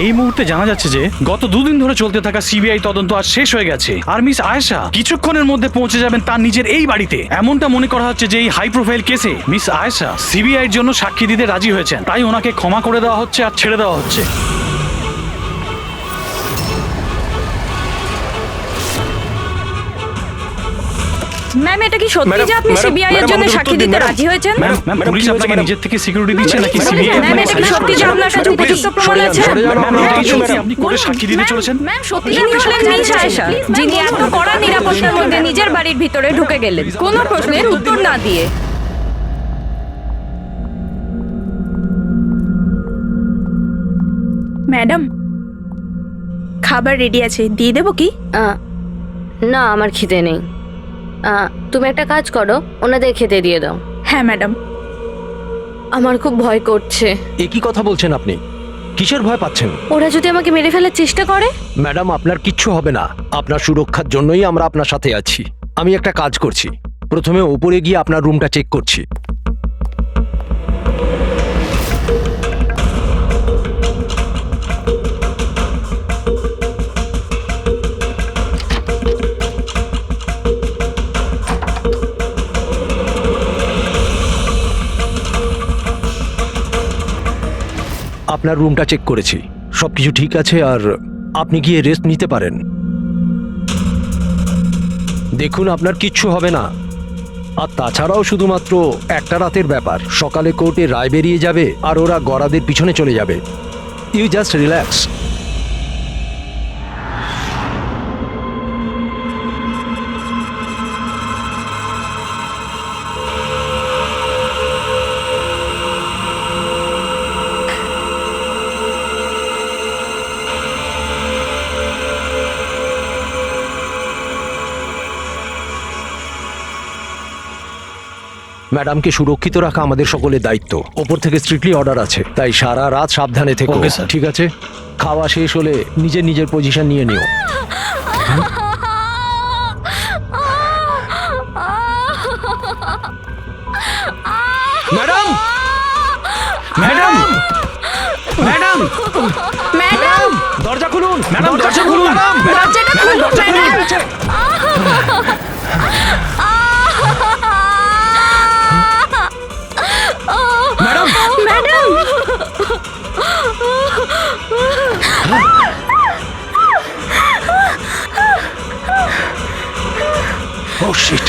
এই মুহূর্তে জানা যাচ্ছে যে গত দুদিন ধরে চলতে থাকা সিবিআই তদন্ত আজ শেষ হয়ে গেছে, আর মিস আয়েশা কিছুক্ষণের মধ্যে পৌঁছে যাবেন তার নিজের এই বাড়িতে। এমনটা মনে করা হচ্ছে যে এই হাই প্রোফাইল কেসে মিস আয়েশা সিবিআই এর জন্য সাক্ষী দিতে রাজি হয়েছেন, তাই ওনাকে ক্ষমা করে দেওয়া হচ্ছে আর ছেড়ে দেওয়া হচ্ছে। ম্যাম, এটা কি সত্যি যে আপনি সিবিআই এর জন্য সাক্ষী দিতে রাজি হয়েছেন? ম্যাম, পুলিশ আপনাকে নিজের থেকে সিকিউরিটি দিচ্ছে নাকি সিবিআই? ম্যাম, এটা কি সত্যি যে আপনার কাছে উপযুক্ত প্রমাণ আছে? আপনি কোর্টে সাক্ষী দিতে চলেছেন? ম্যাম, সত্যি ইনি হলেন মিস আয়েশা, যিনি এত কড়া নিরাপত্তার মধ্যে নিজের বাড়ির ভিতরে ঢুকে গেলেন কোনো প্রশ্নের উত্তর না দিয়ে। ম্যাডাম, খাবার রেডি আছে, দিয়ে দেবো কি? না, আমার খিদে নেই। তুমি একটা কাজ করো, ওনাদের খেতে দিয়ে দাও। হ্যাঁ ম্যাডাম। আমার খুব ভয় করছে। একই কথা বলছেন আপনি? কিসের ভয় পাচ্ছেন? ওরা যদি আমাকে মেরে ফেলার চেষ্টা করে? ম্যাডাম, আপনার কিচ্ছু হবে না। আপনার সুরক্ষার জন্যই আমরা আপনার সাথে আছি। আমি একটা কাজ করছি, প্রথমে ওপরে গিয়ে আপনার রুমটা চেক করছি। আপনার রুমটা চেক করেছি, সবকিছু ঠিক আছে, আর আপনি গিয়ে রেস্ট নিতে পারেন। দেখুন, আপনার কিচ্ছু হবে না। আর তাছাড়াও শুধুমাত্র একটা রাতের ব্যাপার, সকালে কোর্টে রায় বেরিয়ে যাবে আর ওরা গরাদের পিছনে চলে যাবে। You just relax. ম্যাডামকে সুরক্ষিত রাখা আমাদের সকলের দায়িত্ব। ওপর থেকে স্ট্রিক্টলি অর্ডার আছে, তাই সারা রাত সাবধানে থেকো। Okay, sir. ঠিক আছে? খাওয়া শেষ হলে নিজের নিজের পজিশন নিয়ে নিও। ম্যাডাম, ম্যাডাম, ম্যাডাম, ম্যাডাম, দরজা খুলুন। ম্যাডাম, দরজা খুলুন। দরজাটা খুলুন ম্যাডাম। ম্যাডাম, ম্যাডাম, ও শিট।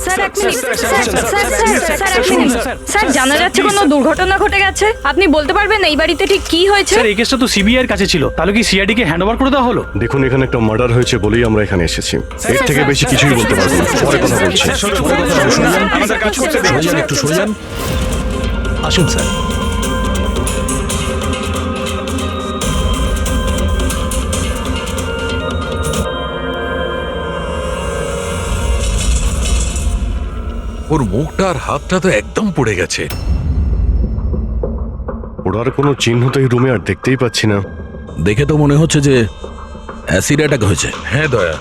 স্যার এক মিনিট, স্যার জানা যাচ্ছে কোনো দুর্ঘটনা ঘটে গেছে। আপনি বলতে পারবেন এই বাড়িতে ঠিক কি হয়েছে? স্যার, এই কেসটা তো সিবিআই এর কাছে ছিল, তাহলে কি সিআইডি কে হ্যান্ড ওভার করে দেওয়া হলো? দেখুন, এখানে একটা মার্ডার হয়েছে বলেই আমরা এখানে এসেছি। এর থেকে বেশি কিছুই বলতে পারবো না। পরে কথা বলছি। একটু সরে যান। আসুন স্যার। ওর মুখটা আর হাতটা তো একদম পড়ে গেছে। ওর কোনো চিহ্ন তো এই রুমে আর দেখতেই পাচ্ছি না। দেখে তো মনে হচ্ছে যে অ্যাসিড অ্যাটাক হয়েছে। হ্যাঁ দয়া,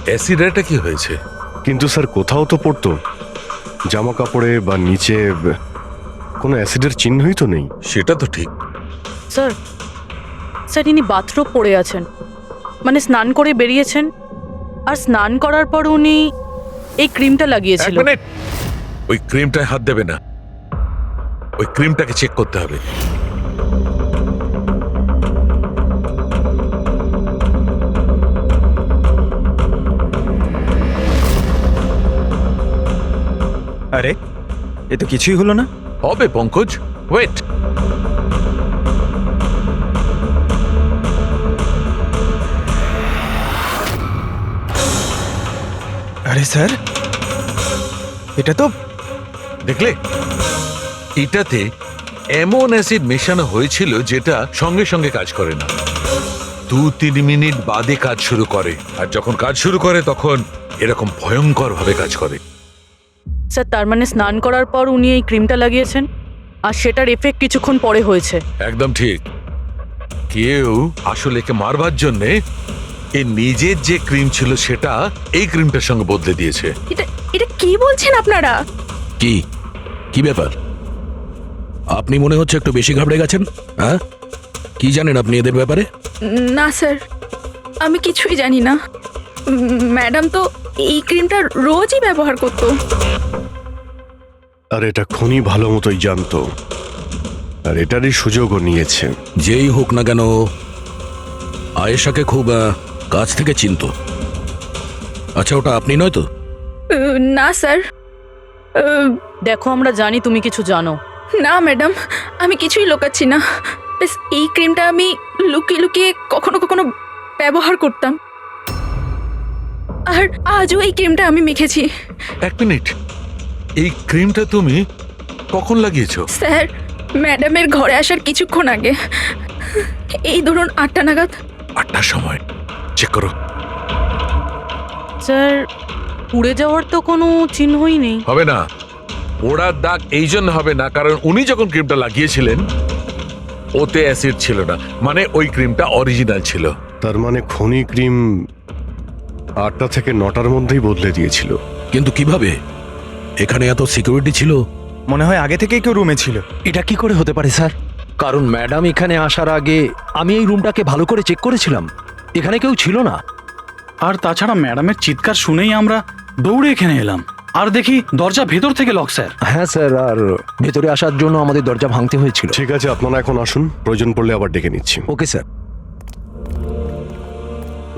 অ্যাসিড অ্যাটাকই হয়েছে। কিন্তু স্যার, কোথাও তো পড়তো জামা কাপড়ে বা নিচে কোনো অ্যাসিডের চিহ্নই তো নেই। সেটা তো ঠিক। স্যার, স্যার ইনি বাথরুম পড়ে আছেন, মানে স্নান করে বেরিয়েছেন, আর স্নান করার পর উনি এই ক্রিমটা লাগিয়েছিল। এক মিনিট, ওই ক্রিমটায় হাত দেবে না। ওই ক্রিমটাকে চেক করতে হবে। আরে, এ তো কিছুই হলো না। হবে পঙ্কজ, ওয়েট। আরে স্যার, এটা তো দেখলে, এটাতে এমন অ্যাসিড মেশানো হয়েছিল যেটা সঙ্গে সঙ্গে কাজ করে না, 2-3 মিনিট বাদে কাজ শুরু করে। আর যখন কাজ শুরু করে তখন এরকম ভয়ঙ্কর ভাবে কাজ করে। স্যার, তার মানে স্নান করার পর উনি এই ক্রিমটা লাগিয়েছেন, আর সেটার এফেক্ট কিছুক্ষণ পরে হয়েছে। একদম ঠিক। কেউ আসলে একে মারবার জন্যে এই নিজের যে ক্রিম ছিল সেটা এই ক্রিমটার সঙ্গে বদলে দিয়েছে। এটা এটা কি বলছেন আপনারা? কি কি ব্যাপার? আপনি মনে হচ্ছে একটু বেশি ঘাবড়ে গেছেন। হ্যাঁ, কি জানেন আপনি এদের ব্যাপারে? না স্যার, আমি কিছুই জানি না। ম্যাডাম তো এই ক্রিমটা রোজই ব্যবহার করতো। আর এটা খনি ভালো মতোই জানতো, আর এটারই সুযোগও নিয়েছে। যেই হোক না কেন আয়েশাকে খুব কাছ থেকে চিনতো। আচ্ছা, ওটা আপনি নয় তো? না স্যার। দেখো, আমরা জানি তুমি কিছু জানো। না ম্যাডাম, আমি কিছুই লুকাচ্ছি না। ব্যাস এই ক্রিমটা আমি লুকিয়ে লুকিয়ে কখনো কখনো ব্যবহার করতাম, আর আজও এই ক্রিমটা আমি মেখেছি। এক মিনিট, এই ক্রিমটা তুমি কখন লাগিয়েছো? স্যার, ম্যাডামের ঘরে আসার কিছুক্ষণ আগে, এই ধরুন 8টা নাগাদ। 8টার সময়? চেক করো। স্যার, পুড়ে যাওয়ার তো কোনো চিহ্নই নেই। হবে না, পোড়ার দাগ এই জন্য হবে না কারণ উনি যখন ক্রিমটা লাগিয়েছিলেন ওতে অ্যাসিড ছিল না, মানে ওই ক্রিমটা অরিজিনাল ছিল। তার মানে খনি ক্রিম 8টা থেকে 9টার মধ্যেই বদলে দিয়েছিল। কিন্তু কিভাবে? এখানে এত সিকিউরিটি ছিল। মনে হয় আগে থেকেই কেউ রুমে ছিল। এটা কি করে হতে পারে স্যার? কারণ ম্যাডাম এখানে আসার আগে আমি এই রুমটাকে ভালো করে চেক করেছিলাম, এখানে কেউ ছিল না। আর তাছাড়া ম্যাডামের চিৎকার শুনেই আমরা দৌড়ে এখানে এলাম, আর দেখি দরজা ভেতর থেকে লক স্যার। হ্যাঁ স্যার, আর ভেতরে আসার জন্য আমাদের দরজা ভাঙতে হয়েছিল। ঠিক আছে, আপনারা এখন আসুন, প্রয়োজন পড়লে আবার ডেকে নিচ্ছি। Okay sir.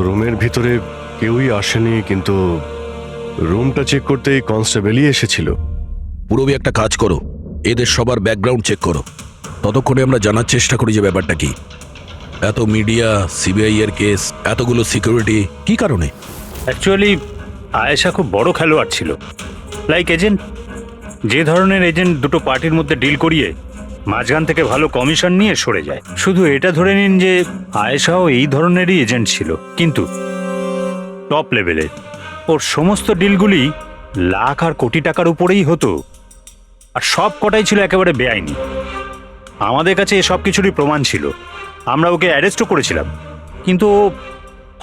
রুমের ভিতরে কেউই আসেনি, কিন্তু রুমটা চেক করতে কনস্টেবলই এসেছিল। পুরবি একটা কাজ করো, এদের সবার ব্যাকগ্রাউন্ড চেক করো। ততক্ষণে আমরা জানার চেষ্টা করি যে ব্যাপারটা কি। এত মিডিয়া, সিবিআই এর কেস, এতগুলো সিকিউরিটি, কি কারণে? অ্যাকচুয়ালি আয়েশা খুব বড় খেলোয়াড় ছিল, লাইক এজেন্ট। যে ধরনের এজেন্ট দুটো পার্টির মধ্যে ডিল করিয়ে মাঝখান থেকে ভালো কমিশন নিয়ে সরে যায়। শুধু এটা ধরে নিন যে আয়েশাও এই ধরনেরই এজেন্ট ছিল, কিন্তু টপ লেভেলের। ওর সমস্ত ডিলগুলি লাখ আর কোটি টাকার উপরেই হতো, আর সব কটাই ছিল একেবারে বেআইনি। আমাদের কাছে এসব কিছুরই প্রমাণ ছিল, আমরা ওকে অ্যারেস্টও করেছিলাম। কিন্তু ও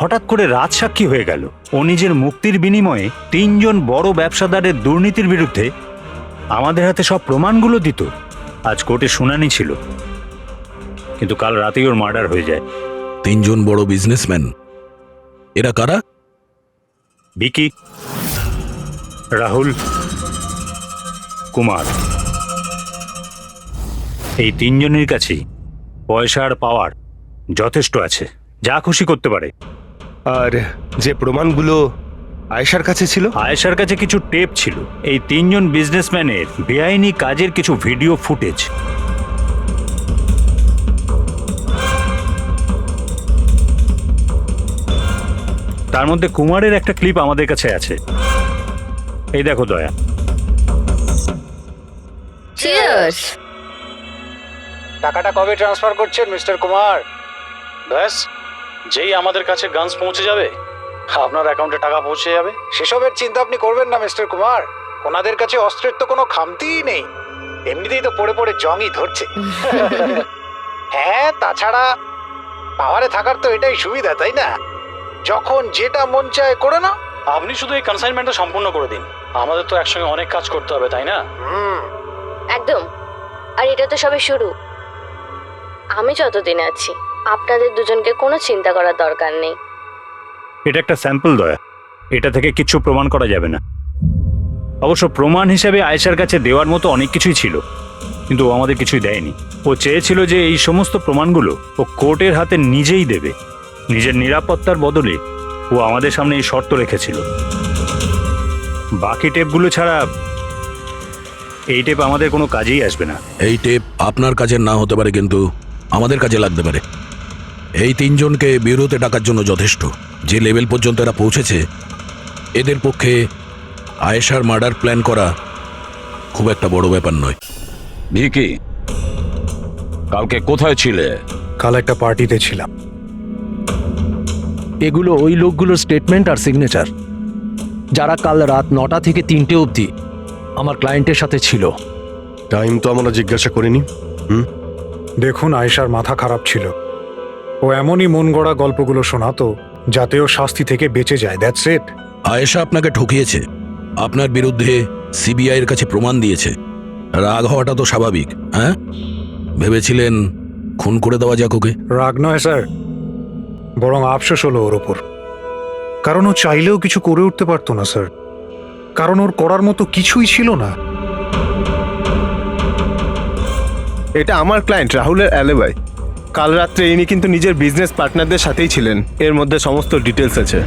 হঠাৎ করে রাজসাক্ষী হয়ে গেল। ও নিজের মুক্তির বিনিময়ে 3 জন বড় ব্যবসাদারের দুর্নীতির বিরুদ্ধে আমাদের হাতে সব প্রমাণগুলো দিত। আজ কোর্টে শুনানি ছিল, কিন্তু কাল রাতেই ওর মার্ডার হয়ে যায়। 3 জন বড় বিজনেসম্যান, এরা কারা? ভিকি, রাহুল, কুমার। এই 3 জনের কাছেই পয়সা আর পাওয়ার যথেষ্ট আছে, যা খুশি করতে পারে। আর যে প্রমাণগুলো আয়েশার কাছে ছিল? আয়েশার কাছে কিছু টেপ ছিল, এই 3 জন বিজনেসম্যানের বেআইনি কাজের কিছু ভিডিও ফুটেজ। তার মধ্যে কুমারের একটা ক্লিপ আমাদের কাছে আছে। এই দেখো দয়া। চিয়ার্স। টাকাটা কবে ট্রান্সফার করছেন মিস্টার কুমার? ব্যাস, যেই আমাদের কাছে গানস পৌঁছে যাবে আপনার অ্যাকাউন্টে টাকা পৌঁছে যাবে। সেসবের চিন্তা আপনি করবেন না মিস্টার কুমার, ওনাদের কাছে অস্ত্রের তো কোনো খামতিই নেই, এমনিতেই তো পড়ে পড়ে জংই ধরছে। হ্যাঁ, তাছাড়া পাওয়ারে থাকার তো এটাই সুবিধা, তাই না? যখন যেটা মন চায় করে না। আপনি শুধু এই কনসাইনমেন্টটা সম্পূর্ণ করে দিন, আমাদের তো একসঙ্গে অনেক কাজ করতে হবে, তাই না? একদম। আর এটা তো সবে শুরু। আমি যতদিন আছি আপনাদের দুজনকে কোনো চিন্তা করার দরকার নেই। এটা একটা স্যাম্পল দয়া, এটা থেকে কিছু প্রমাণ করা যাবে না। অবশ্য প্রমাণ হিসেবে আয়েশার কাছে দেওয়ার মতো অনেক কিছুই ছিল, কিন্তু ও আমাদের কিছুই দেয়নি। ও চেয়েছিল যে এই সমস্ত প্রমাণগুলো ও কোর্টের হাতে নিজেই দেবে। নিজের নিরাপত্তার বদলে ও আমাদের সামনে এই শর্ত রেখেছিল। বাকি টেপগুলো ছাড়া এই টেপ আমাদের কোনো কাজেই আসবে না। এই টেপ আপনার কাজের না হতে পারে, কিন্তু আমাদের কাজে লাগতে পারে। এই 3 জনকে বিরোধে ডাকার জন্য যথেষ্ট। যে লেভেল পর্যন্ত এরা পৌঁছেছে, এদের পক্ষে আয়েশার মার্ডার প্ল্যান করা খুব একটা বড় ব্যাপার নয়। ভিকি, কালকে কোথায় ছিলে? কাল একটা পার্টিতে ছিলাম। এগুলো ওই লোকগুলোর স্টেটমেন্ট আর সিগনেচার, যারা কাল রাত 9টা থেকে 3টে অবধি আমার ক্লায়েন্টের সাথে ছিল। টাইম তো আমরা জিজ্ঞাসা করিনি। দেখুন, আয়েশার মাথা খারাপ ছিল, ও এমনই মন গড়া গল্পগুলো শোনাতো যাতে ও শাস্তি থেকে বেঁচে যায়, দ্যাটস ইট। আয়েশা আপনাকে ঠকিয়েছে, আপনার বিরুদ্ধে সিবিআই এর কাছে প্রমাণ দিয়েছে। রাগ হওয়াটা তো স্বাভাবিক। হ্যাঁ, ভেবেছিলেন খুন করে দেওয়া যাক ওকে? রাগ নয় স্যার, বরং আফসোস হলো ওর ওপর। কারণ ও চাইলেও কিছু করে উঠতে পারতো না স্যার, কারণ ওর করার মতো কিছুই ছিল না। এটা আমার ক্লায়েন্ট রাহুলের অ্যালিবাই। কাল রাত্রে ইনি কিন্তু নিজের বিজনেস পার্টনারদের সাথেই ছিলেন, এর মধ্যে সমস্ত ডিটেলস আছে।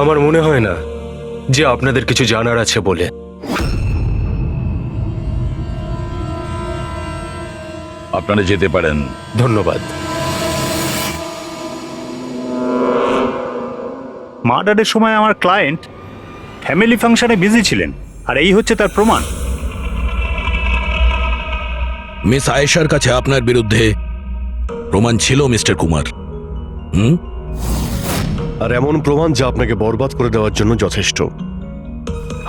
আমার মনে হয় না যে আপনাদের কিছু জানার আছে বলে। আপনারা যেতে পারেন। ধন্যবাদ। মার্ডারের সময় আমার ক্লায়েন্ট ফ্যামিলি ফাংশনে বিজি ছিলেন, আর এই হচ্ছে তার প্রমাণ। মিস আয়েশার কাছে আপনার বিরুদ্ধে প্রমাণ ছিল মিস্টার কুমার। আর এমন প্রমাণ যা আপনাকে বরবাদ করে দেওয়ার জন্য যথেষ্ট।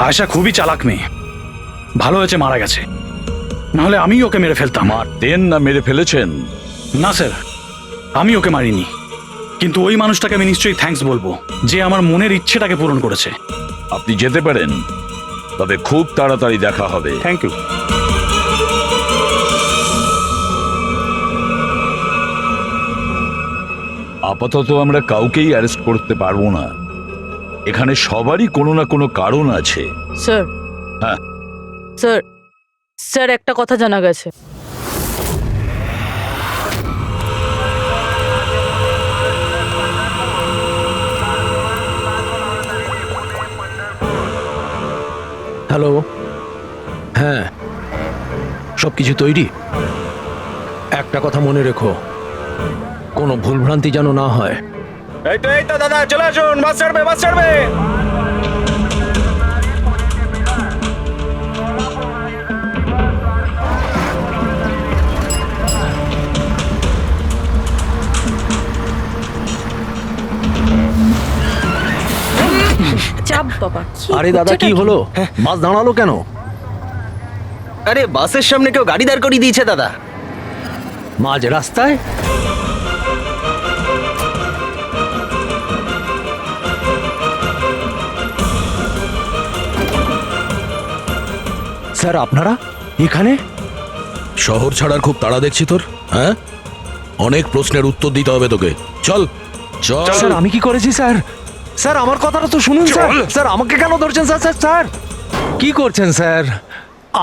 আয়েশা খুবই চালাক মেয়ে, ভালো হয়েছে মারা গেছে, নাহলে আমি ওকে মেরে ফেলতাম। মারতেন না মেরে ফেলেছেন? না স্যার, আমি ওকে মারিনি, কিন্তু ওই মানুষটাকে আমি নিশ্চয়ই থ্যাঙ্কস বলবো যে আমার মনের ইচ্ছেটাকে পূরণ করেছে। আপনি যেতে পারেন, তবে খুব তাড়াতাড়ি দেখা হবে। Thank you. আপাতত আমরা কাউকেই অ্যারেস্ট করতে পারবো না, এখানে সবারই কোনো না কোনো কারণ আছে। স্যার, হ্যাঁ স্যার, স্যার একটা কথা জানা গেছে। হ্যালো, হ্যাঁ সব কিছু তৈরি। একটা কথা মনে রেখো, কোনো ভুলভ্রান্তি যেন না হয়। এই তো দাদা, চলে আসুন, বাস ছাড়বে, বাস ছাড়বে। চাপ বাবা। আরে দাদা, কি হলো? বাস দাঁড়ালো কেন? আরে বাসের সামনে কেউ গাড়ি দাঁড় করিয়ে দিয়েছে দাদা। মাঝ রাস্তায়? স্যার, আপনারা এখানে? শহর ছাড়ার খুব তাড়া দেখছি তোর। হ্যাঁ, অনেক প্রশ্নের উত্তর দিতে হবে তোকে। চল চল। স্যার, আমি কি করেছি স্যার? স্যার, আমার কথাটা তো শুনুন স্যার। স্যার, আমাকে কেন ধরছেন স্যার? স্যার স্যার কি করছেন স্যার?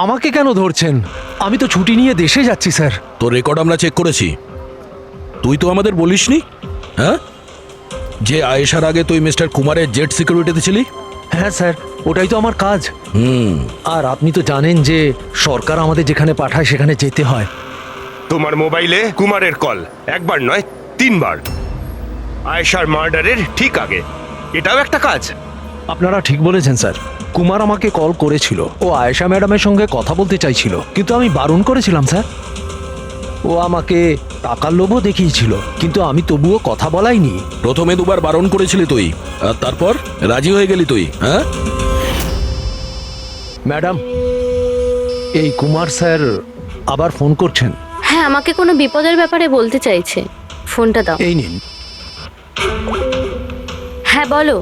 আমাকে কেন ধরছেন? আমি তো ছুটি নিয়ে দেশে যাচ্ছি স্যার। তোর রেকর্ড আমরা চেক করেছি, তুই তো আমাদের বলিসনি। হ্যাঁ, যে আয়েশার আগে তুই মিস্টার কুমারের জেট সিকিউরিটিতে ছিলি। হ্যাঁ স্যার, ওটাই তো আমার কাজ। আর আপনি তো জানেন যে সরকার আমাদের যেখানে পাঠায় সেখানে যেতে হয়। তোমার মোবাইলে কুমারের কল একবার নয় 3 বার, আয়েশার মার্ডারের ঠিক আগে। এটাও একটা কাজ। আপনারা ঠিক বলেছেন স্যার। কুমার আমাকে কল করেছিল, ও আয়েশা ম্যাডামের সঙ্গে কথা বলতে চাইছিল, কিন্তু আমি বারণ করেছিলাম স্যার। ও আমাকে টাকার লোভও দেখিয়েছিল, কিন্তু আমি তবুও কথা বলাইনি। প্রথমে 2 বার বারণ করেছিলি তুই, আর তারপর রাজি হয়ে গেলি তুই। হ্যাঁ ম্যাডাম, এই কুমার স্যার আবার ফোন করছেন। হ্যাঁ, আমাকে কোনো বিপদের ব্যাপারে বলতে চাইছে। ফোনটা দাও। এই নিন। হ্যাঁ বলো।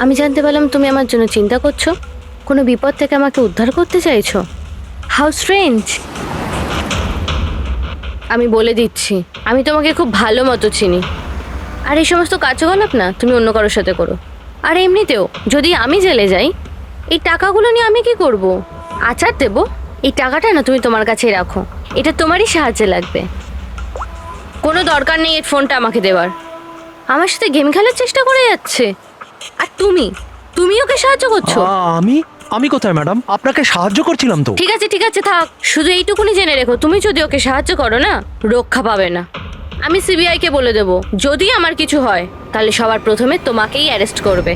আমি জানতে পারলাম তুমি আমার জন্য চিন্তা করছো, কোনো বিপদ থেকে আমাকে উদ্ধার করতে চাইছো। How strange. আমি বলে দিচ্ছি, আমি তোমাকে খুব ভালো মতো চিনি, আর এই সমস্ত কার্যকলাপ না তুমি অন্য কারোর সাথে করো। আর এমনিতেও যদি আমি জেলে যাই, এই টাকাগুলো নিয়ে আমি কি করব? আচার দেবো? এই টাকাটা না তুমি তোমার কাছেই রাখো, এটা তোমারই সাহায্যে লাগবে। কোনো দরকার নেই এই ফোনটা আমাকে দেওয়ার। আমার সাথে গেম খেলার চেষ্টা করে যাচ্ছে, আর তুমি ওকে সাহায্য করছো। আমি কোথায় ম্যাডাম? আপনাকে সাহায্য করছিলাম তো। ঠিক আছে থাক, শুধু এইটুকুনি জেনে রেখো, তুমি যদি ওকে সাহায্য করো না, রক্ষা পাবে না। আমি সিবিআই কে বলে দেবো, যদি আমার কিছু হয় তাহলে সবার প্রথমে তোমাকেই অ্যারেস্ট করবে।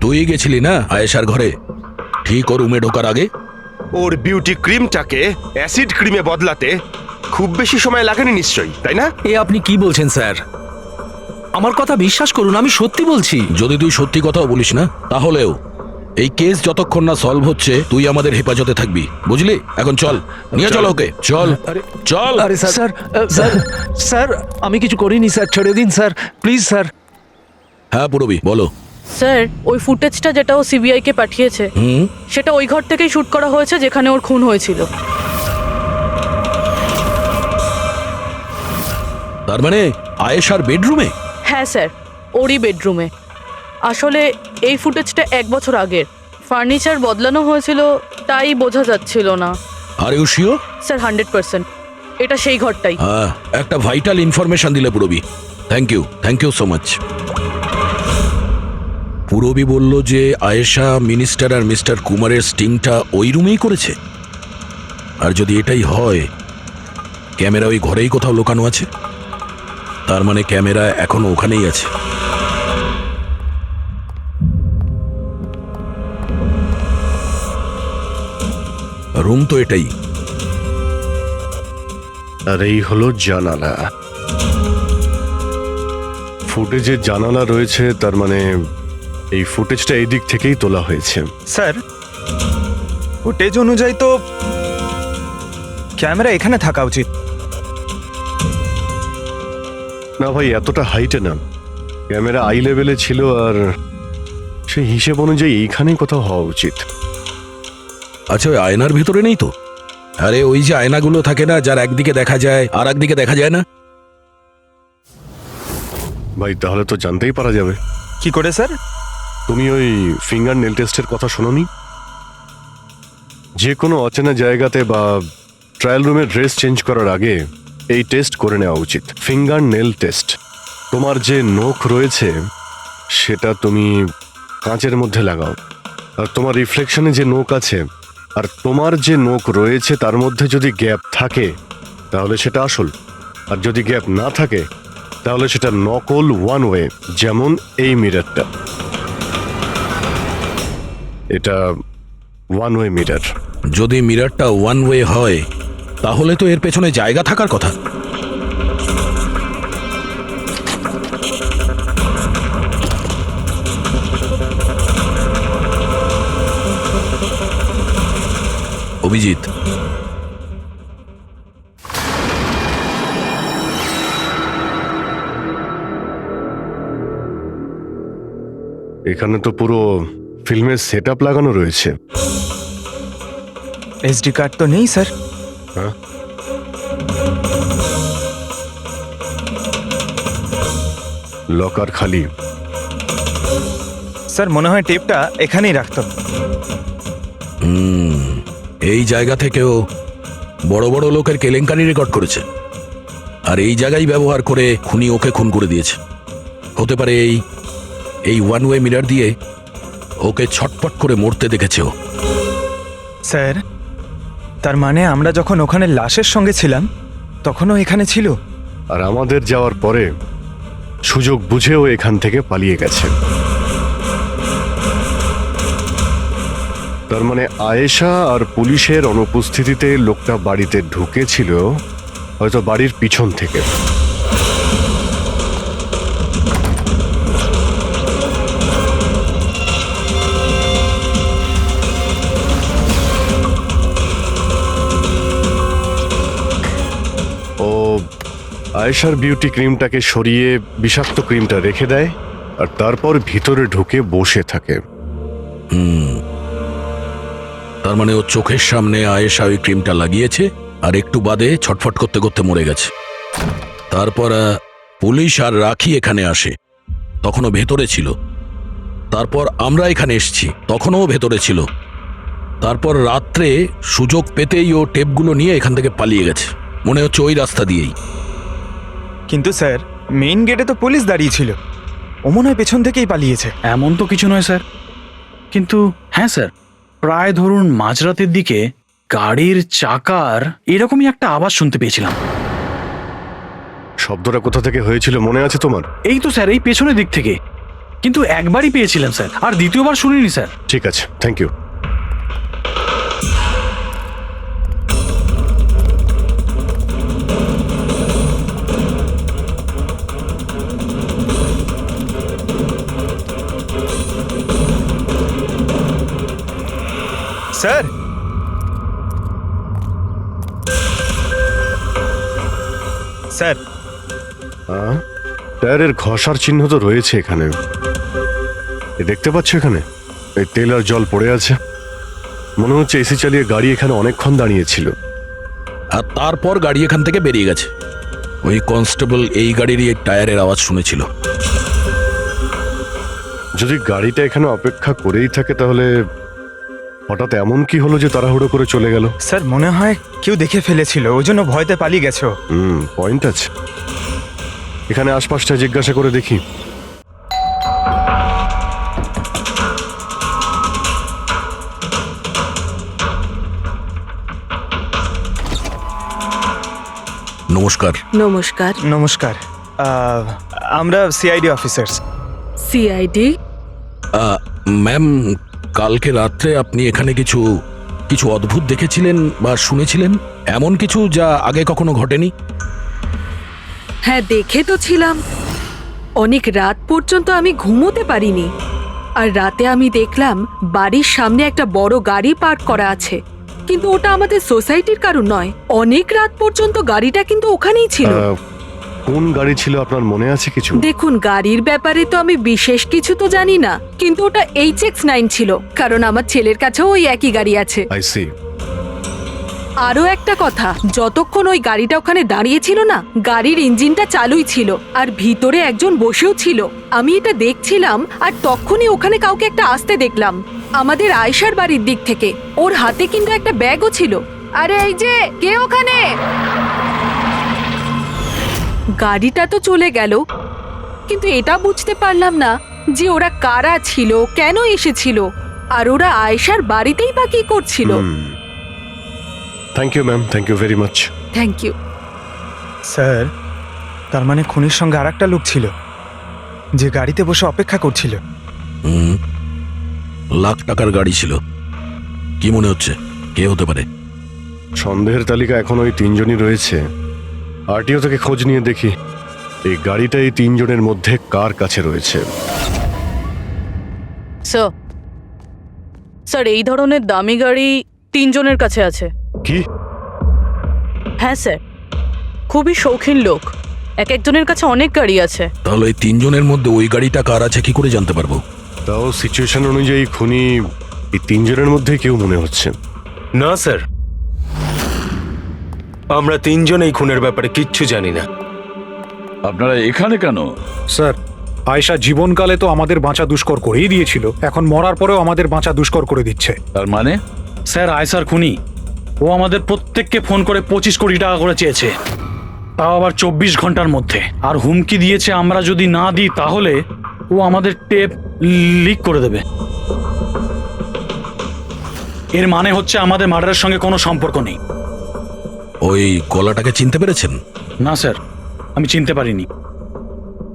তুই গেছিলি না আয়েশার ঘরে ঠিক ওর রুমে ঢোকার আগে? ওর বিউটি ক্রিমটাকে অ্যাসিড ক্রিমে বদলাতে খুব বেশি সময় লাগেনি নিশ্চয়ই, তাই না? এ আপনি কি বলছেন স্যার? আমার কথা বিশ্বাস করুন, আমি সত্যি বলছি। যদি তুই সত্যি কথাও বলিস না, তাহলেও এই কেস যতক্ষণ না সলভ হচ্ছে তুই আমাদের হেফাজতে থাকবি, বুঝলি? এখন চল, নিয়ে চল ওকে, চল চল। আরে স্যার স্যার স্যার স্যার আমি কিছু করিনি স্যার, ছেড়ে দিন স্যার, প্লিজ স্যার। হ্যাঁ পুরবি বলো। স্যার ওই ফুটেজটা যেটা ও সিবিআই কে পাঠিয়েছে সেটা ওই ঘর থেকেই শুট করা হয়েছে যেখানে ওর খুন হয়েছিল। তার মানে আয়েশার বেডরুমে? হ্যাঁ স্যার, ওরই বেডরুমে। আসলে এই ফুটেজটা 1 বছর আগের, ফার্নিচার বদলানো হয়েছিল তাই বোঝা যাচ্ছিল না। Are you sure? স্যার 100%, এটা সেই ঘরটাই। হ্যাঁ, একটা ভাইটাল ইনফরমেশন দিলে Purbi, thank you so much. Purbi বলল যে আয়েশা মিনিস্টার আর মিস্টার কুমারের স্টিংটা ওই রুমেই করেছে। আর যদি এটাই হয়, ক্যামেরা ওই ঘরেই কোথাও লুকানো আছে, তার মানে ক্যামেরা এখনো ওখানেই আছে। রুম তো এটাই। আর এই হলো জানালা। ফুটেজে জানালা রয়েছে, তার মানে এই ফুটেজটা এই দিক থেকেই তোলা হয়েছে। স্যার ফুটেজ অনুযায়ী তো ক্যামেরা এখানে থাকা উচিত। না ভাই, এতটা হাইটে না, ক্যামেরা আই লেভেলে ছিল, আর সেই হিসেব অনুযায়ী এইখানেই কোথাও হওয়া উচিত। আচ্ছা, ওই আয়নার ভিতরে নেই তো? আরে ওই যে আয়নাগুলো থাকে না, যার একদিকে দেখা যায় আর একদিকে দেখা যায় না। ভাই তাহলে তো জানতেই পারা যাবে। কি করে স্যার? তুমি ওই ফিঙ্গার নেল টেস্টের কথা শোনোনি? যে কোনো অচেনা জায়গাতে বা ট্রায়াল রুমে ড্রেস চেঞ্জ করার আগে এই টেস্ট করে নেওয়া উচিত, ফিঙ্গার নেল টেস্ট। তোমার যে নখ রয়েছে সেটা তুমি কাঁচের মধ্যে লাগাও, আর তোমার রিফ্লেকশনে যে নখ আছে আর তোমার যে নখ রয়েছে তার মধ্যে যদি গ্যাপ থাকে তাহলে সেটা আসল, আর যদি গ্যাপ না থাকে তাহলে সেটা নকল ওয়ান ওয়ে। যেমন এই মিররটা, এটা ওয়ান ওয়ে মিরর। যদি মিররটা ওয়ান ওয়ে হয় তাহলে তো এর পেছনে জায়গা থাকার কথা। অভিজিৎ, এখানে তো পুরো ফিল্মের সেটআপ লাগানো রয়েছে। এসডি কার্ড তো নেই স্যার। হ্যাঁ, লকার খালি। স্যার মনে হয় টেপটা এখানেই রাখতাম। এই জায়গা থেকেও বড় বড় লোকের কেলেঙ্কারি রেকর্ড করেছে, আর এই জায়গায় ব্যবহার করে খুনি ওকে খুন করে দিয়েছে। হতে পারে এই ওয়ান ওয়ে মিরর দিয়ে ওকে ছটপট করে মরতে দেখেছে ও। স্যার তার মানে আমরা যখন ওখানে লাশের সঙ্গে ছিলাম তখনও এখানে ছিল, আর আমাদের যাওয়ার পরে সুযোগ বুঝেও এখান থেকে পালিয়ে গেছে। তার মানে আয়েশা আর পুলিশের অনুপস্থিতিতে লোকটা বাড়িতে ঢুকেছিল, হয়তো বাড়ির পিছন থেকে। ও আয়েশার বিউটি ক্রিমটাকে সরিয়ে বিষাক্ত ক্রিমটা রেখে দেয়, আর তারপর ভিতরে ঢুকে বসে থাকে। তার মানে ও চোখের সামনে আয়েশা ওই ক্রিমটা লাগিয়েছে, আর একটু বাদে ছটফট করতে করতে মরে গেছে। তারপর পুলিশ আর রাখি এখানে আসে, তখনও ভেতরে ছিল। তারপর আমরা এখানে এসেছি, তখনও ভেতরে ছিল। তারপর রাত্রে সুযোগ পেতেই ও টেপগুলো নিয়ে এখান থেকে পালিয়ে গেছে, মনে হচ্ছে ওই রাস্তা দিয়েই। কিন্তু স্যার মেইন গেটে তো পুলিশ দাঁড়িয়ে ছিল, ও মনে হয় পেছন থেকেই পালিয়েছে। এমন তো কিছু নয় স্যার, কিন্তু হ্যাঁ স্যার, প্রায় ধরুন মাঝরাতের দিকে গাড়ির চাকার এরকমই একটা আওয়াজ শুনতে পেয়েছিলাম। শব্দটা কোথা থেকে হয়েছিল মনে আছে তোমার? এই তো স্যার, এই পেছনের দিক থেকে, কিন্তু একবারই পেয়েছিলাম স্যার, আর দ্বিতীয়বার শুনিনি স্যার। ঠিক আছে, থ্যাংক ইউ। স্যার স্যার টায়ারের ঘষার চিহ্ন তো রয়েছে এখানে। এ দেখতে পাচ্ছ এখানে এই তেল আর জল পড়ে আছে। মনে হচ্ছে এসি চালিয়ে গাড়ি এখানে অনেকক্ষণ দাঁড়িয়েছিল। আর তারপর গাড়ি এখান থেকে বেরিয়ে গেছে। ওই কনস্টেবল এই গাড়িরই টায়ারের আওয়াজ শুনেছিল। যদি গাড়িটা এখানে অপেক্ষা করেই থাকে তাহলে হঠাৎ এমন কি হলো যে তাড়াহুড়ো করে চলে গেল? স্যার মনে হয় কেউ দেখে ফেলেছিল, ওই জন্য ভয়তে পালিয়ে গেছো। পয়েন্ট আছে। এখানে আশপাশটা জিজ্ঞাসা করে দেখি। নমস্কার। নমস্কার। নমস্কার। আমরা সিআইডি অফিসার্স। সিআইডি? ম্যাম, কালকে রাত্রে আপনি এখানে কিছু কিছু অদ্ভুত দেখেছিলেন বা শুনেছিলেন, এমন কিছু যা আগে কখনো ঘটেনি? হ্যাঁ, দেখে তো ছিলাম। অনেক রাত পর্যন্ত আমি ঘুমোতে পারিনি। আর রাতে আমি দেখলাম বাড়ির সামনে একটা বড় গাড়ি পার্ক করা আছে, কিন্তু ওটা আমাদের সোসাইটির কারণ নয়। অনেক রাত পর্যন্ত গাড়িটা কিন্তু ওখানেই ছিল। কোন গাড়ি ছিল আপনার মনে আছে কিছু? দেখুন, গাড়ির ব্যাপারে তো আমি বিশেষ কিছু তো জানি না, কিন্তু ওটা HX9 ছিল, কারণ আমার ছেলের কাছেও ওই একই গাড়ি আছে। I see. আরো একটা কথা, যতক্ষণ ওই গাড়িটা ওখানে দাঁড়িয়ে ছিল না, গাড়ির ইঞ্জিনটা চালুই ছিল আর ভিতরে একজন বসেও ছিল। আমি এটা দেখছিলাম আর তখনই ওখানে কাউকে একটা আসতে দেখলাম, আমাদের আয়েশার বাড়ির দিক থেকে। ওর হাতে কিন্তু একটা ব্যাগও ছিল। আরে এই যে, কে ওখানে? গাড়িটা তো চলে গেল, কিন্তু এটা বুঝতে পারলাম না যে ওরা কারা ছিল, কেন এসেছিল, আর ওরা আয়েশার বাড়িতেই বা কি করছিল। Thank you ma'am, thank you very much. Thank you. Sir, তার মানে খুনির সঙ্গে আর একটা লোক ছিল যে গাড়িতে বসে অপেক্ষা করছিল। লাখ টাকার গাড়ি ছিল। কি মনে হচ্ছে কে হতে পারে? সন্দেহের তালিকা এখন ওই তিনজনই রয়েছে। আরটিও থেকে খোঁজ নিয়ে দেখি এই গাড়িটা এই তিনজনের মধ্যে কার কাছে রয়েছে। স্যার, এই ধরনের দামি গাড়ি 3 জনের কাছে আছে। কি? হ্যাঁ স্যার, খুবই শৌখিন লোক, এক একজনের কাছে অনেক গাড়ি আছে। তাহলে এই 3 জনের মধ্যে ওই গাড়িটা কার আছে কি করে জানতে পারবো? তাও সিচুয়েশন অনুযায়ী খুনি এই তিনজনের মধ্যে কেউ মনে হচ্ছে। না স্যার, আমরা তিনজন এই খুনের ব্যাপারে কিচ্ছু জানি না। আপনারা এখানে কেন? স্যার, আয়েশা জীবনকালে তো আমাদের বাঁচা দুষ্কর করেই দিয়েছিল, এখন মরার পরেও আমাদের বাঁচা দুষ্কর করে দিচ্ছে। তার মানে? স্যার, আয়েশার খুনি ও আমাদের প্রত্যেককে ফোন করে 25 কোটি টাকা করে চেয়েছে, তাও আবার 24 ঘন্টার মধ্যে। আর হুমকি দিয়েছে আমরা যদি না দিই তাহলে ও আমাদের টেপ লিক করে দেবে। এর মানে হচ্ছে আমাদের মার্ডারের সঙ্গে কোনো সম্পর্ক নেই। ওই গলাটাকে চিনতে পেরেছেন? না স্যার, আমি চিনতে পারিনি।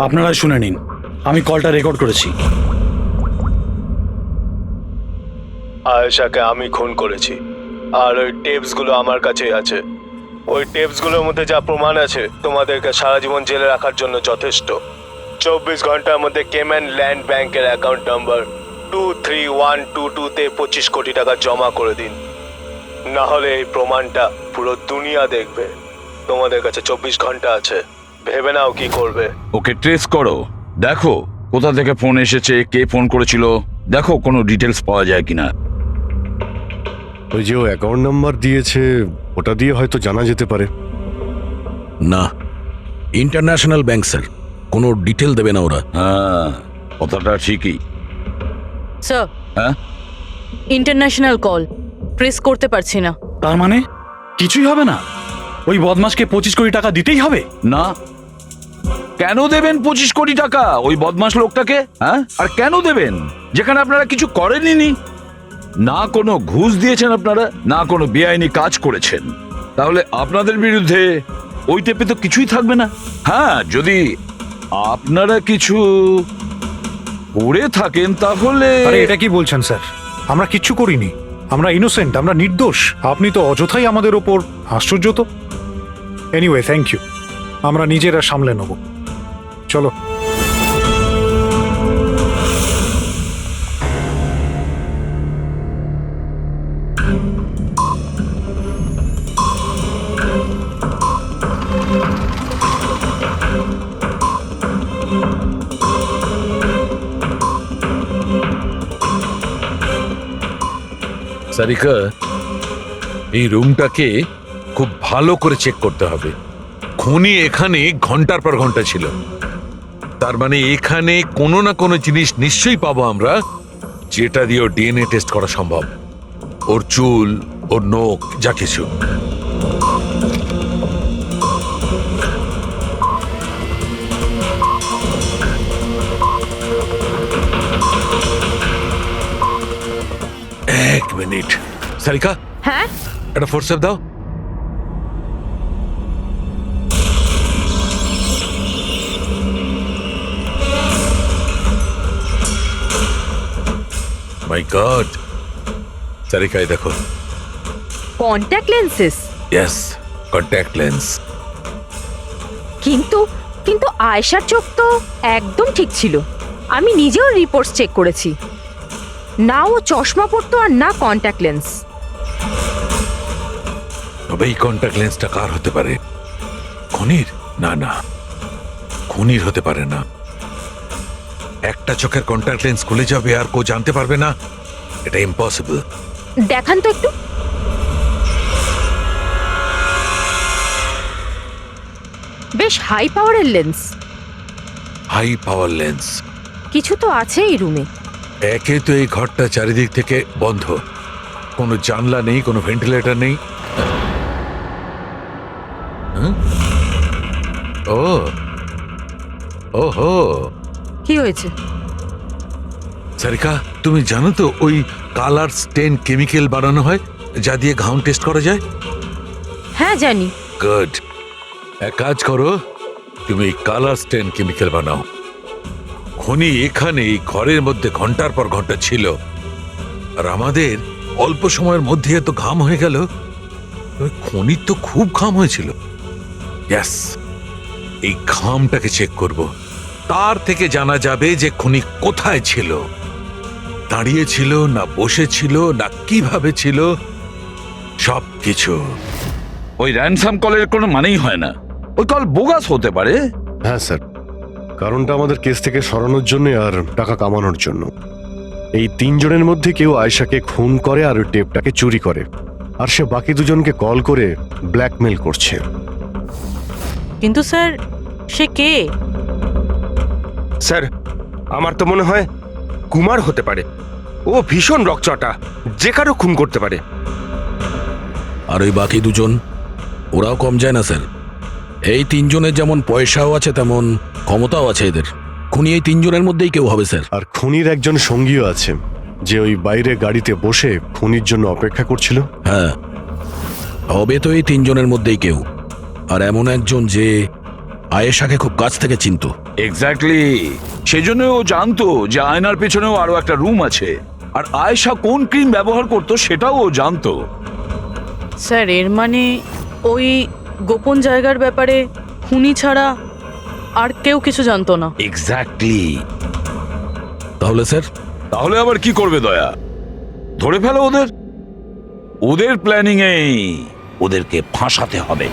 আপনারাই শুনে নিন, আমি কলটা রেকর্ড করেছি। আয়েশাকে আমি খুন করেছি, আর ওই টেপসগুলো আমার কাছেই আছে। ওই টেপসগুলোর মধ্যে যা প্রমাণ আছে তোমাদেরকে সারা জীবন জেলে রাখার জন্য যথেষ্ট। 24 ঘন্টার মধ্যে কেম্যান ল্যান্ড ব্যাংকের অ্যাকাউন্ট নাম্বার 23122-তে 25 কোটি টাকা জমা করে দিন, না হলে এই প্রমাণটা পুরো দুনিয়া দেখবে। তোমাদের কাছে 24 ঘন্টা আছে, ভেবে নাও কি করবে। ওকে ট্রেস করো, দেখো কোথা থেকে ফোন এসেছে, কে ফোন করেছিল, দেখো কোনো ডিটেলস পাওয়া যায় কিনা। ওই যে ও অ্যাকাউন্ট নাম্বার দিয়েছে, ওটা দিয়ে হয়তো জানা যেতে পারে। না, ইন্টারন্যাশনাল ব্যাংক স্যার, কোনো ডিটেল দেবে না ওরা। হ্যাঁ, কথাটা ঠিকই। স্যার, হ্যাঁ, ইন্টারন্যাশনাল কল, প্রেস করতে পারছি না। তার মানে কিছুই হবে না? ওই বদমাসকে 25 কোটি টাকা দিতেই হবে? না। কেন দেবেন 25 কোটি টাকা ওই বদমাশ লোকটাকে? হ্যাঁ, আর কেন দেবেন যেখানে আপনারা কিছু করেননি? না কোনো ঘুষ দিয়েছেন আপনারা, না কোনো বেআইনি কাজ করেছেন। তাহলে আপনাদের বিরুদ্ধে ওই টেপে তো কিছুই থাকবে না। হ্যাঁ, যদি আপনারা কিছু করে থাকেন তাহলে। আরে এটা কি বলছেন স্যার? আমরা কিচ্ছু করিনি, আমরা ইনোসেন্ট, আমরা নির্দোষ। আপনি তো অযথাই আমাদের ওপর। আশ্চর্য তো। এনিওয়ে, থ্যাংক ইউ, আমরা নিজেরা সামলে নেব। চলো। সারিকা, এই রুমটাকে খুব ভালো করে চেক করতে হবে। খুনি এখানে ঘন্টার পর ঘন্টা ছিল, তার মানে এখানে কোনো না কোনো জিনিস নিশ্চয়ই পাবো আমরা, যেটা দিয়ে ওর ডিএনএ টেস্ট করা সম্ভব। ওর চুল, ওর নখ, যা কিছু। এক মিনিট সারিকা, হ্যাঁ একটা ফোর্সেপ দাও। মাই গড, সারিকা এই দেখো। Contact lenses? Yes, contact lens. কিন্তু কিন্তু আয়েশার চোখ তো একদম ঠিক ছিল। আমি নিজেও রিপোর্টস চেক করেছি, না ও চশমা পরতো আর না কন্ট্যাক্ট লেন্স। তবে এই কন্ট্যাক্ট লেন্সটা কার হতে পারে? খুনির? না না, খুনির হতে পারে না। একটা চোখের কন্ট্যাক্ট লেন্স খুলে যাবে আর কেউ জানতে পারবে না, এটা ইম্পসিবল। দেখান তো একটু। বেশ হাই পাওয়ারের লেন্স। High power lens? কিছু তো আছে এই রুমে। একে তো এই ঘরটা চারিদিক থেকে বন্ধ, কোনো জানলা নেই, কোনো ভেন্টিলেটর নেই। হ্যাঁ? ও ওহো, কি হয়েছে? সারিকা, তুমি জানো তো ওই কালার স্টেন কেমিক্যাল বানানো হয় যা দিয়ে ঘাম টেস্ট করা যায়? হ্যাঁ জানি। গুড, এক কাজ করো, তুমি কালার স্টেন কেমিক্যাল বানাও। খুনি এখানে এই ঘরের মধ্যে ঘন্টার পর ঘন্টা ছিল, আর আমাদের অল্প সময়ের মধ্যে এত ঘাম হয়ে গেল। খুনির তো খুব ঘাম হয়েছিল। ইয়েস, এই ঘামটাকে চেক করব, তার থেকে জানা যাবে যে খুনি কোথায় ছিল, দাঁড়িয়ে ছিল না বসে ছিল না কিভাবে ছিল, সব কিছু। ওই র্যানসাম কলের কোনো মানেই হয় না, ওই কল বোগাস হতে পারে। হ্যাঁ স্যার, কারণটা আমাদের কেস থেকে সরানোর জন্য আর টাকা কামানোর জন্য। এই তিনজনের মধ্যে কেউ আয়েশাকে খুন করে আর ওই টেপটাকে চুরি করে, আর সে বাকি দুজনকে কল করে ব্ল্যাকমেল করছে। কিন্তু স্যার, সে কে? স্যার, আমার তো মনে হয় কুমার হতে পারে। ও ভীষণ রকচটা, যে কারো খুন করতে পারে। আর ওই বাকি দুজন, ওরাও কম যায় না স্যার। এই তিনজনের যেমন পয়সাও আছে তেমন ক্ষমতাও আছে এদের। খুনি এই তিনজনের মধ্যেই কেউ হবে স্যার। আর খুনির একজন সঙ্গীও আছে, যে ওই বাইরে গাড়িতে বসে খুনির জন্য অপেক্ষা করছিল। হ্যাঁ, হবে তো এই তিনজনের মধ্যেই কেউ, আর এমন একজন যে আয়েশাকে খুব কাছ থেকে চিনতো। এক্স্যাক্টলি, সেজন্য ও জানতো যে আয়নার পেছনেও আরো একটা রুম আছে, আর আয়েশা কোন ক্রিম ব্যবহার করতো সেটাও ও জানতো। স্যার, এর মানে ওই গোপন জায়গার ব্যাপারে খুনি ছাড়া আর কেউ কিছু জানতো না। এক্স্যাক্টলি। তাহলে স্যার? তাহলে আবার কি করবে দয়া? ধরে ফেলো ওদের। ওদের প্ল্যানিং এই, ওদেরকে ফাঁসাতে হবে।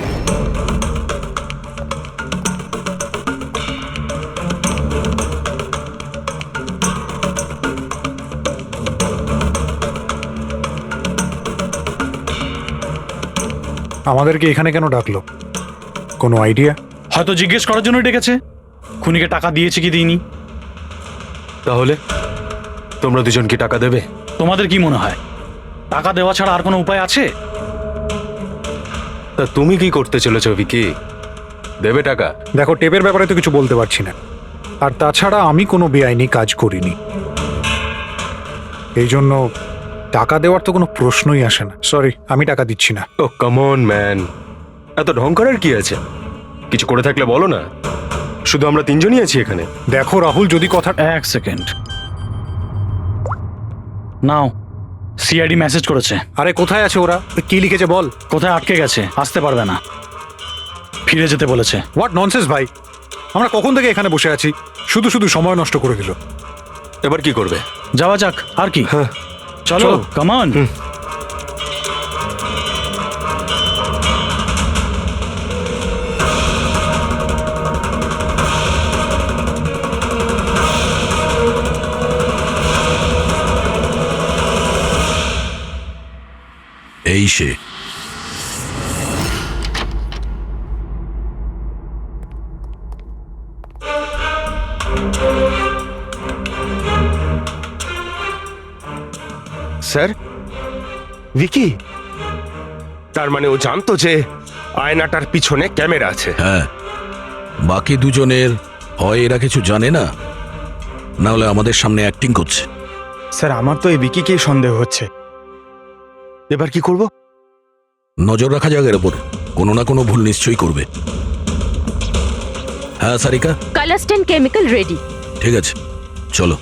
আমাদেরকে এখানে কেন ডাকলো? কোনো আইডিয়া? হয়তো জিজ্ঞেস করার জন্য ডেকেছে, খুনিকে টাকা দিয়েছে কি দিইনি। তাহলে তোমরা দুজন কি টাকা দেবে? তোমাদের কি মনে হয় টাকা দেওয়া ছাড়া আর কোনো উপায় আছে? তা তুমি কি করতে চলেছো ভিকি? দেবে টাকা? দেখো, টেপের ব্যাপারে তো কিছু বলতে পারছি না, আর তাছাড়া আমি কোনো বেআইনি কাজ করিনি, এই জন্য টাকা দেওয়ার তো কোনো প্রশ্নই আসে না। সরি, আমি টাকা দিচ্ছি না। ও কাম অন ম্যান, এত ঢং করার কি আছে? কিছু করে থাকলে বলো না, শুধু আমরা তিনজনই আছি এখানে। দেখো রাহুল, যদি কথা... এক সেকেন্ড, নাও, সিআইডি মেসেজ করেছে। আরে কোথায় আছে ওরা? কি লিখেছে বল। কোথায় আটকে গেছে, আসতে পারবে না, ফিরে যেতে বলেছে। হোয়াট ননসেন্স ভাই, আমরা কখন থেকে এখানে বসে আছি, শুধু শুধু সময় নষ্ট করে দিল। এবার কি করবে? যাওয়া যাক, আর কি। হ্যাঁ চলো, কাম অন। এই সে। স্যার, ভিকি, তার মানে ও জানতো যে আয়নাটার পিছনে ক্যামেরা আছে? হ্যাঁ, বাকি দুজনের হয় এরা কিছু জানে না, না হলে আমাদের সামনে অ্যাক্টিং করছে। স্যার আমার তো এই বিকিকেই সন্দেহ হচ্ছে। এবার কি করব? নজর রাখা যাক এর ওপর, কোনো না কোনো ভুল নিশ্চয়ই করবে। হ্যাঁ সারিকা, কালাস্টেন কেমিক্যাল রেডি। ঠিক আছে, চলো।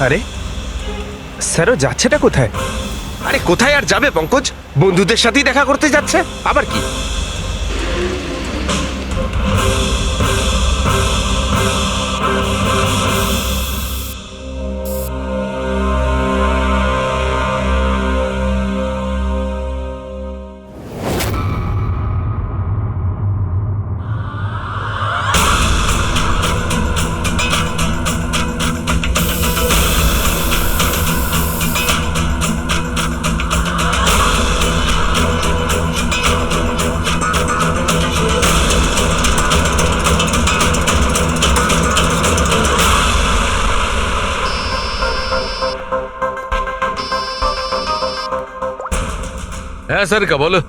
আরে স্যারও যাচ্ছেটা কোথায়? আরে কোথায় আর যাবে পঙ্কজ, বন্ধুদের সাথেই দেখা করতে যাচ্ছে, আবার কি? হ্যাঁ সারিকা, বলো।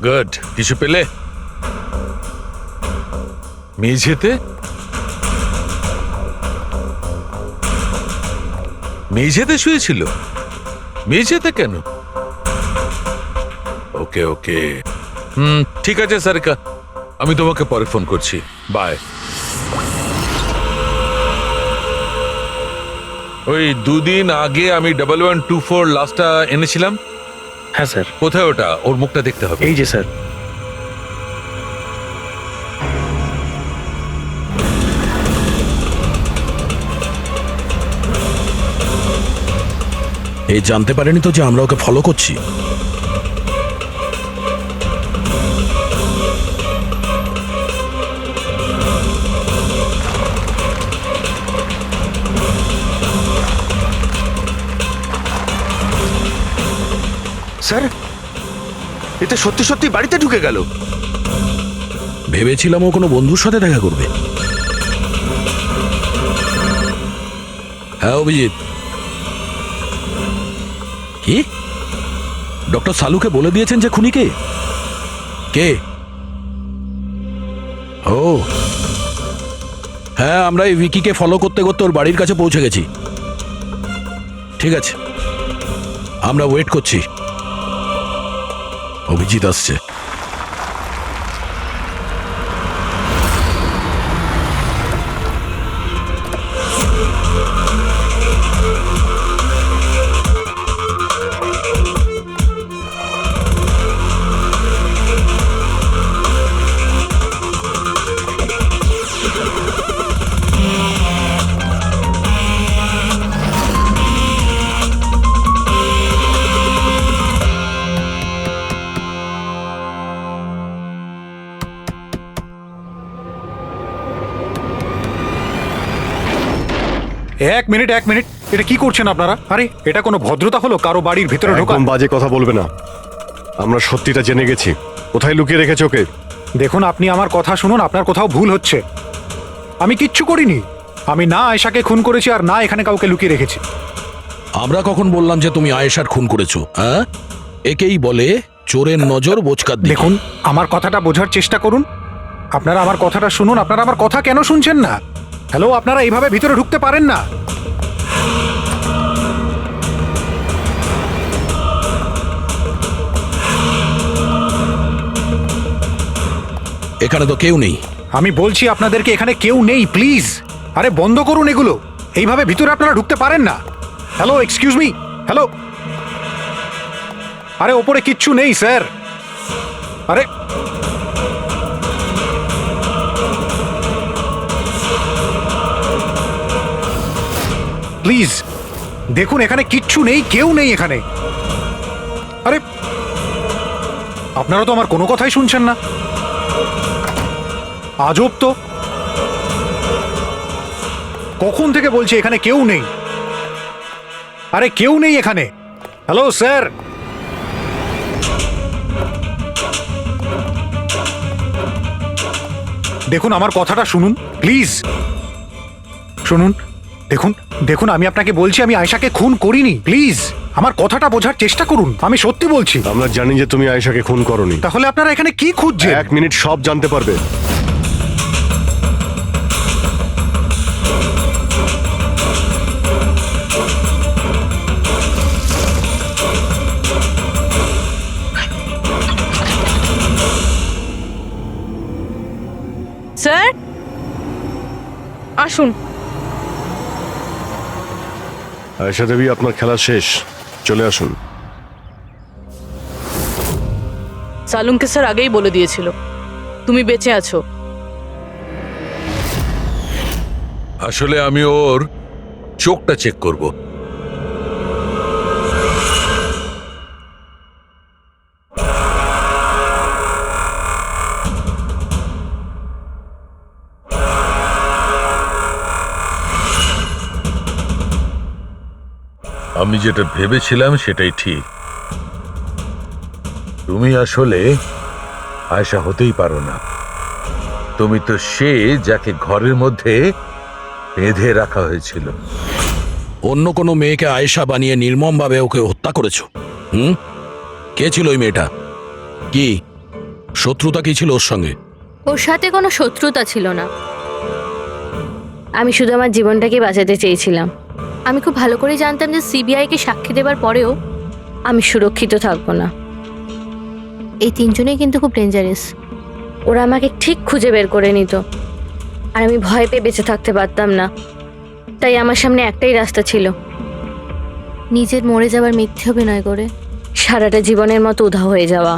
গুড, কিছু পেলে? মেঝেতে? মেঝেতে শুয়েছিল? মেঝেতে কেন? ওকে ওকে, ঠিক আছে সারিকা, আমি তোমাকে পরে ফোন করছি। বাই। ওই 2 দিন আগে আমি 1124 লাস্টটা এনেছিলাম। হ্যাঁ স্যার। কোথায় ওটা? ওর মুখটা দেখতে হবে। এই যে স্যার। এই জানতে পারেনি তো যে আমরা ওকে ফলো করছি? স্যার, এটা সত্যি সত্যি বাড়িতে ঢুকে গেল। ভেবেছিলাম ও কোনো বন্ধুর সাথে দেখা করবে। হ্যাঁ অভিজিৎ। কি? ডক্টর সালুকে বলে দিয়েছেন যে খুনি কে? কে? ও হ্যাঁ, আমরা এই উইকিকে ফলো করতে করতে ওর বাড়ির কাছে পৌঁছে গেছি। ঠিক আছে, আমরা ওয়েট করছি। অভিজিৎ আসছে। এক মিনিট, এটা কি করছেন আপনারা? আরে এটা কোনো ভদ্রতা হলো কারো বাড়ির ভিতরে ঢোকা? একদম বাজে কথা বলবে না। আমরা সত্যিটা জেনে গেছি। কোথায় লুকিয়ে রেখেছো ওকে? দেখুন, আপনি আমার কথা শুনুন, আপনার কোথাও ভুল হচ্ছে। আমি কিচ্ছু করিনি। আমি না আয়েশাকে খুন করেছি আর না এখানে কাউকে লুকিয়ে রেখেছি। আমরা কখন বললাম যে তুমি আয়েশার খুন করেছো? হ্যাঁ, একেই বলে চোরের নজর বোচকার দিকে। দেখুন, আমার কথাটা বোঝার চেষ্টা করুন। আপনারা আমার কথাটা শুনুন, আপনারা আমার কথা কেন শুনছেন না? হ্যালো, আপনারা এইভাবে ভিতরে ঢুকতে পারেন না। এখানে তো কেউ নেই। আমি বলছি আপনাদেরকে এখানে কেউ নেই, প্লিজ। আরে বন্ধ করুন এগুলো, এইভাবে ভিতরে আপনারা ঢুকতে পারেন না। Hello, excuse me, hello. আরে ওপরে কিচ্ছু নেই স্যার। আরে প্লিজ দেখুন, এখানে কিচ্ছু নেই, কেউ নেই এখানে। আরে আপনারা তো আমার কোনো কথাই শুনছেন না। আজব তো, কখন থেকে বলছি এখানে কেউ নেই। আরে কেউ নেই এখানে। হ্যালো স্যার, দেখুন আমার কথাটা শুনুন প্লিজ, শুনুন। দেখুন দেখুন, আমি আপনাকে বলছি আমি আয়েশাকে খুন করিনি। প্লিজ আমার কথাটা বোঝার চেষ্টা করুন, আমি সত্যি বলছি। আমরা জানি যে তুমি আয়েশাকে খুন করনি। তাহলে আপনারা এখানে কি খুঁজছেন? 1 মিনিট সব জানতে পারবে। স্যার আসুন। আয়েশা দেবী, আপনার খেলা শেষ, চলে আসুন। সালুনকে স্যার আগেই বলে দিয়েছিল তুমি বেঁচে আছো। আসলে আমি ওর চোখটা চেক করব। আমি যেটা ভেবেছিলাম সেটাই ঠিক। তুমি আসলে আয়েশা হতেই পারো না। তুমি তো সে যাকে ঘরের মধ্যে বেঁধে রাখা হয়েছিল। অন্য কোনো মেয়েকে আয়েশা বানিয়ে নির্মমভাবে ওকে হত্যা করেছো। কে ছিল ওই মেয়েটা? কি শত্রুতা কি ছিল ওর সঙ্গে? ওর সাথে কোনো শত্রুতা ছিল না। আমি শুধু আমার জীবনটাকে বাঁচাতে চেয়েছিলাম। আমি খুব ভালো করে জানতাম যে সিবিআইকে সাক্ষী দেবার পরেও আমি সুরক্ষিত থাকবো না। এই তিনজনেই কিন্তু খুব ডেঞ্জারাস। ওরা আমাকে ঠিক খুঁজে বের করে নিত, আর আমি ভয় পেয়ে বেঁচে থাকতে পারতাম না। তাই আমার সামনে একটাই রাস্তা ছিল, নিজের মরে যাওয়ার মিথ্যে অভিনয় করে সারাটা জীবনের মতো উধাও হয়ে যাওয়া।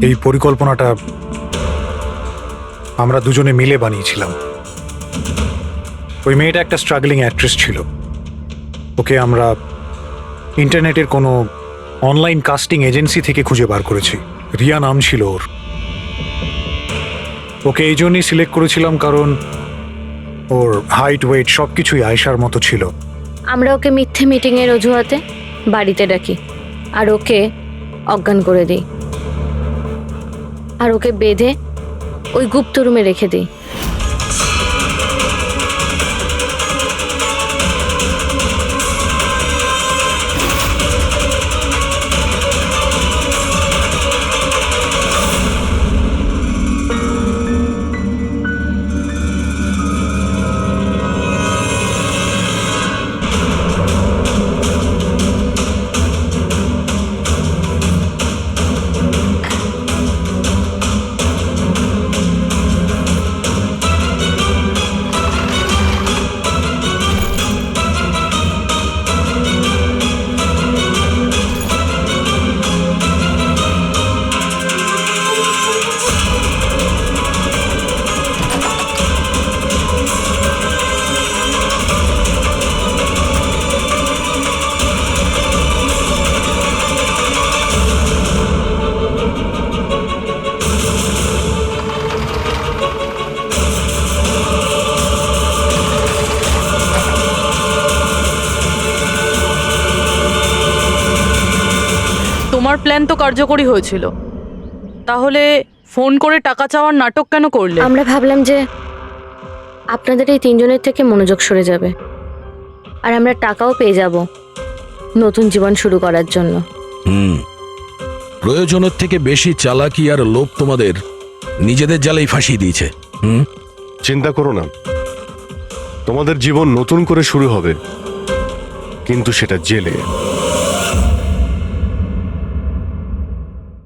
এই পরিকল্পনাটা আমরা দুজনে মিলে বানিয়েছিলাম। ওই মেয়েটা একটা স্ট্রাগলিং অ্যাক্ট্রেস ছিল। ওকে আমরা ইন্টারনেটের কোনো অনলাইন কাস্টিং এজেন্সি থেকে খুঁজে বার করেছি। রিয়া নাম ছিল ওর। ওকে এই জন্যই সিলেক্ট করেছিলাম কারণ ওর হাইট, ওয়েট সব কিছুই আয়েশার মতো ছিল। আমরা ওকে মিথ্যে মিটিংয়ের অজুহাতে বাড়িতে ডাকি, আর ওকে অজ্ঞান করে দিই, আর ওকে বেঁধে ওই গুপ্ত রুমে রেখে দিই। তোমার প্ল্যান তো কার্যকরী হয়েছিল, তাহলে ফোন করে টাকা চাওয়ার নাটক কেন করলে? আমরা ভাবলাম যে আপনাদের এই তিনজনের থেকে মনোযোগ সরে যাবে, আর আমরা টাকাও পেয়ে যাব নতুন জীবন শুরু করার জন্য। প্রয়োজনের থেকে বেশি চালাকি আর লোভ তোমাদের নিজেদের জালেই ফাঁসিয়ে দিয়েছে। চিন্তা করো না, তোমাদের জীবন নতুন করে শুরু হবে, কিন্তু সেটা জেলে।